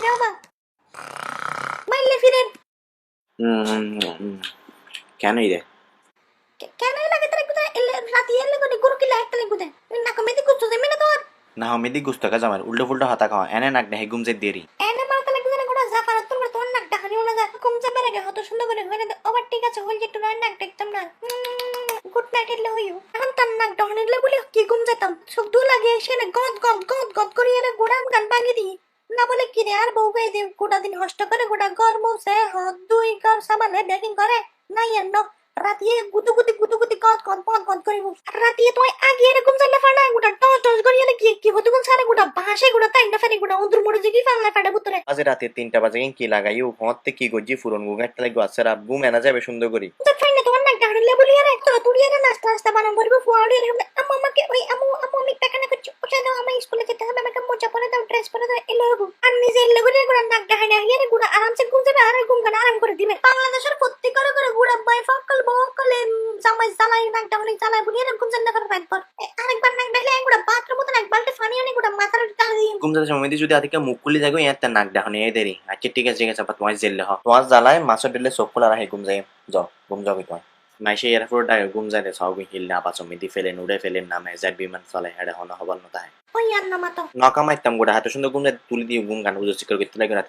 বাবা মাইলে ফিরেন কেন রে কেন লাগে তারে কুদা রাতি এলে কোনে গুরু কি লাগতে লাগে না কমেদি কুছো জমিনে তোর না মেদি গুস্ত কাজ আমার উল্টো ফুল্টো হাতা খাওয়া এনে নাক নেহে গুমজে দেরি এনে মারতে লাগে না কোনা জাফার তোর নাক ডাহানি ওনা যা কম যাবে লাগে হত সুন্দর করে হইলে ওভার ঠিক আছে হইল একটু নাক দেখতাম না গুড নাইট এলে হইও এখন তার নাক ডাহানিলে বলি কি ঘুম যেতাম সব দু লাগে এসে না গদ করি এর গোড়াম গান ভাঙি দি না বলে কি রে আর বউ গাই দে গোটা দিন হষ্ট করে গোটা ঘর মুছে হাত দুই ঘর সামালে বেকিং করে নাই এর ন রাতিয়ে গুদুগুদি গদ করি রাতিয়ে তুই আগে এরকম চাইলে ফাড়া গোটা টস করি এলে কি হতো কোন সারে গোটা ভাষে গোটা তাই না ফেরি গোটা উন্দুর মুড়ে জিগি ফাংলা ফাড়া বুতরে আজ রাতে 3টা বাজে কি লাগাইও হতে কি গজি ফুরন গুগাইতে লাগো আছরা বুম এনা যাবে সুন্দর করি তো ফাইনে তোমার নাক ডাড়লে বলি আর একটা তুড়ি আর নাস্তা বানাম করবো ফুয়াড়ি এরকম আম্মু আমাকে ওই আম্মু আমি পাখানা করছি ওটা দাও আমি স্কুলে যেতে হবে আমাকে মোজা পরে দাও ড্রেস পরে দাও এলো আর নিজে এলে করে গোড়া নাক ডাহানে হিয়ারে গোড়া আরামসে ঘুম যাবে আর ঘুম গানা আরাম করে দিবে বাংলাদেশের প্রত্যেক করে গোড়া বাই ফকল বকলে জামাই জ্বালাই নাক ডাহানে জ্বালাই বলি আর ঘুম জানা করে রাত পর আরেকবার নাক ডাহলে গোড়া বাথরুম মতন এক বালতি পানি আনি গোড়া মাথার টাল দিয়ে গুমজাতে সময় মেদি যদি আদিকে মুখ খুলি যাগো ইয়াতে নাক ডাহনে এ দেরি আচ্ছা ঠিক আছে তোমার জেললে হ তোমার জ্বালায় মাছর দিলে চোখ খোলা রাখে ঘুম যায় যাও ঘুম যাও তোমার মাইসে এর ফুর ডাকে ঘুম যায় সব হিল না পাচো মেদি ফেলেন উড়ে ফেলেন নামে যার বিমান চলে হেডে হন হবার নতা ওই আর না মাতো নকা মাইতাম গোটা হাতে সুন্দর ঘুম যায় তুলি দিয়ে ঘুম গান বুঝছি করে করতে লাগে